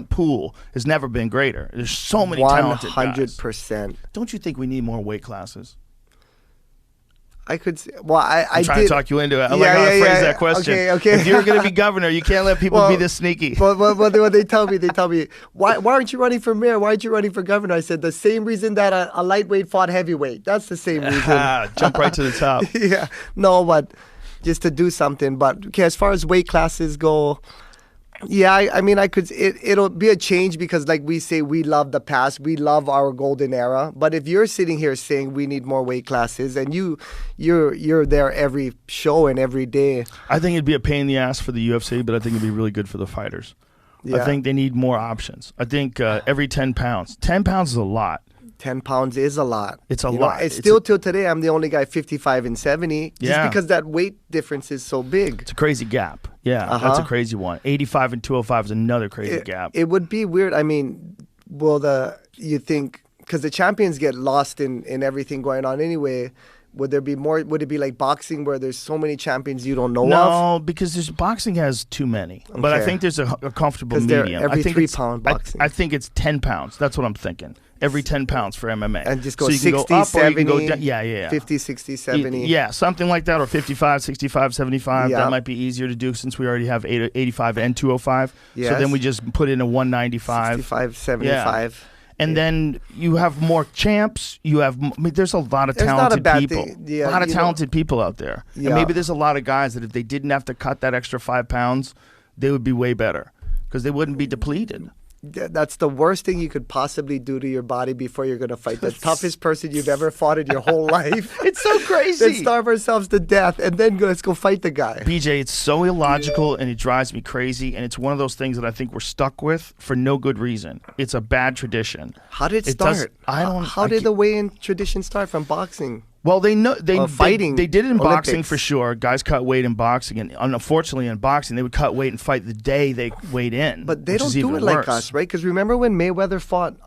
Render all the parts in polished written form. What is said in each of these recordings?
pool has never been greater. There's so many talented guys. 100%. Don't you think we need more weight classes? I could say, well, I'm trying to talk you into it. I like how I phrase that question. Okay. If you're going to be governor, you can't let people be this sneaky. Well, they tell me, why aren't you running for mayor? Why aren't you running for governor? I said, the same reason that a lightweight fought heavyweight. That's the same reason. Jump right to the top. Yeah. No, but just to do something. But okay, as far as weight classes go, yeah, I mean, it'll be a change because, like we say, we love the past. We love our golden era. But if you're sitting here saying we need more weight classes and you're there every show and every day. I think it'd be a pain in the ass for the UFC, but I think it'd be really good for the fighters. Yeah. I think they need more options. I think every 10 pounds. 10 pounds is a lot. 10 pounds is a lot. It's a lot. It's still till today, I'm the only guy 55 and 70. Just because that weight difference is so big. It's a crazy gap. Yeah, that's a crazy one. 85 and 205 is another crazy gap. It would be weird. I mean, you think, because the champions get lost in everything going on anyway. Would there be more? Would it be like boxing where there's so many champions you don't know of? No, because boxing has too many. Okay. But I think there's a comfortable medium. Every 3 pound boxing. I think it's 10 pounds. That's what I'm thinking. Every 10 pounds for MMA. And just go so 60, go up 70, or you can go down. 50, 60, 70. Yeah, something like that, or 55, 65, 75. That might be easier to do since we already have 85 and 205. Yes. So then we just put in a 195. 65, 75. Yeah. And then you have more champs. There's a lot of talented people. Yeah, a lot of talented people out there. Yeah. And maybe there's a lot of guys that if they didn't have to cut that extra 5 pounds, they would be way better because they wouldn't be depleted. That's the worst thing you could possibly do to your body before you're going to fight the toughest person you've ever fought in your whole life. It's so crazy. Let's starve ourselves to death and then let's go fight the guy. BJ, it's so illogical and it drives me crazy. And it's one of those things that I think we're stuck with for no good reason. It's a bad tradition. How did it start? How did the weigh-in tradition start from boxing? Well, they fighting. They did it in Olympics. boxing for sure. Guys cut weight in boxing, and unfortunately in boxing, they would cut weight and fight the day they weighed in. But they don't do it like us, right? Because remember when Mayweather fought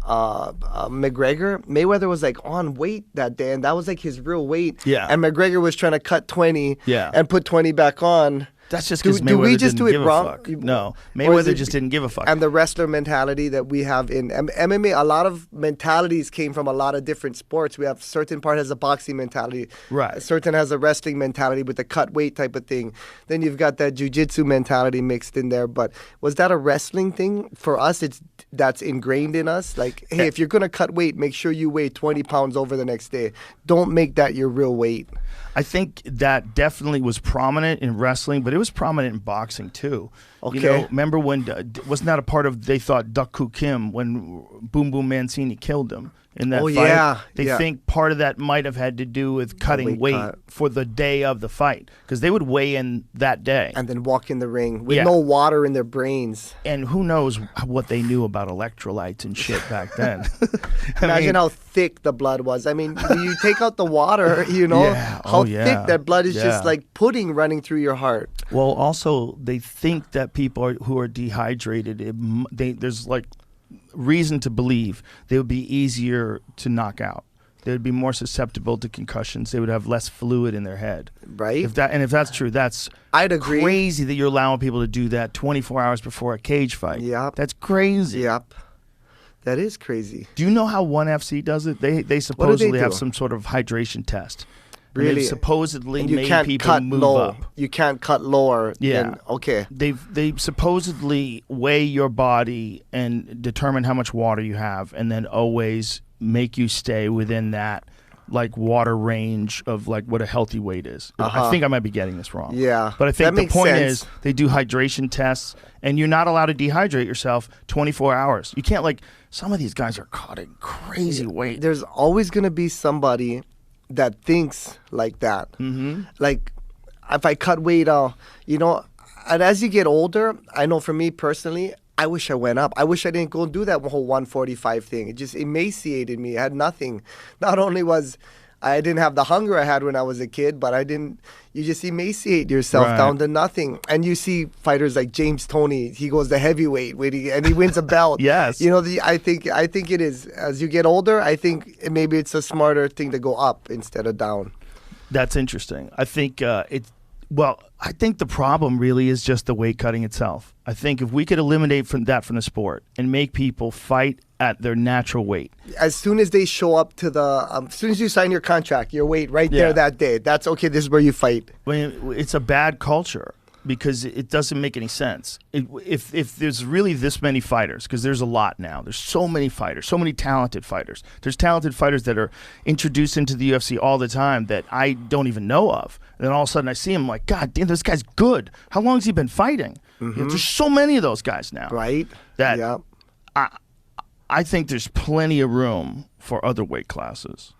McGregor? Mayweather was like on weight that day, and that was like his real weight. Yeah. And McGregor was trying to cut 20 and put 20 back on. That's just because Mayweather didn't give a fuck. No, Mayweather just didn't give a fuck. And the wrestler mentality that we have in MMA, a lot of mentalities came from a lot of different sports. We have certain part has a boxing mentality. Right. Certain has a wrestling mentality with the cut weight type of thing. Then you've got that jiu-jitsu mentality mixed in there. But was that a wrestling thing? For us, that's ingrained in us. Like, hey, if you're going to cut weight, make sure you weigh 20 pounds over the next day. Don't make that your real weight. I think that definitely was prominent in wrestling, but it was prominent in boxing too. Okay. You know, remember when, wasn't that a part of, they thought Duck Koo Kim when Boom Boom Mancini killed him in that fight? Yeah. They think part of that might have had to do with cutting weight for the day of the fight because they would weigh in that day. And then walk in the ring with no water in their brains. And who knows what they knew about electrolytes and shit back then. Imagine how thick the blood was. I mean, you take out the water, you know, how thick that blood is just like pudding running through your heart. Well, also, they think that people who are dehydrated, there's like reason to believe they would be easier to knock out. They would be more susceptible to concussions. They would have less fluid in their head. Right. If that's true, I'd agree. Crazy that you're allowing people to do that 24 hours before a cage fight. Yep. That's crazy. Yep. That is crazy. Do you know how ONE FC does it? They supposedly have some sort of hydration test. Really? They've supposedly made people move up. You can't cut lower. Yeah. Okay. They supposedly weigh your body and determine how much water you have, and then always make you stay within that like water range of like what a healthy weight is. I think I might be getting this wrong. Yeah. But I think the point is they do hydration tests, and you're not allowed to dehydrate yourself 24 hours. You can't, like, some of these guys are cutting crazy weight. There's always going to be somebody that thinks like that. Mm-hmm. Like, if I cut weight, you know, and as you get older, I know for me personally, I wish I went up. I wish I didn't go and do that whole 145 thing. It just emaciated me. I had nothing. Not only was I didn't have the hunger I had when I was a kid, but you just emaciate yourself down to nothing. And you see fighters like James Toney, he goes to heavyweight and he wins a belt. Yes. You know, I think it is, as you get older, I think maybe it's a smarter thing to go up instead of down. That's interesting. I think Well, I think the problem really is just the weight cutting itself. I think if we could eliminate from the sport and make people fight at their natural weight. As soon as they show up to the, as soon as you sign your contract, your weight right there that day, that's okay, this is where you fight. I mean, it's a bad culture because it doesn't make any sense. If there's really this many fighters, because there's a lot now, there's so many fighters, so many talented fighters. There's talented fighters that are introduced into the UFC all the time that I don't even know of. And then all of a sudden I see him like, God damn, this guy's good. How long has he been fighting? You know, there's so many of those guys now. Right. That I think there's plenty of room for other weight classes.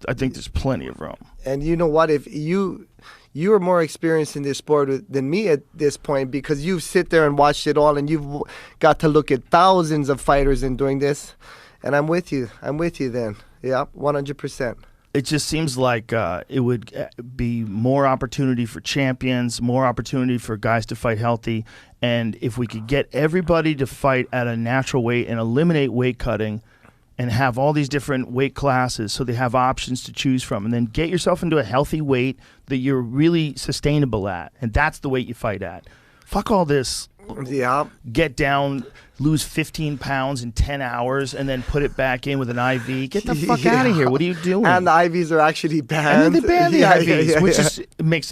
I think there's plenty of room. And you know what? If you are more experienced in this sport than me at this point, because you've sit there and watched it all, and you've got to look at thousands of fighters in doing this. And I'm with you. I'm with you then. Yeah, 100%. It just seems like it would be more opportunity for champions, more opportunity for guys to fight healthy. And if we could get everybody to fight at a natural weight and eliminate weight cutting and have all these different weight classes so they have options to choose from, and then get yourself into a healthy weight that you're really sustainable at, and that's the weight you fight at. Fuck all this. Yeah. Get down, lose 15 pounds in 10 hours, and then put it back in with an IV. Get the fuck out of here. What are you doing? And the IVs are actually banned. And they ban the IVs, which is makes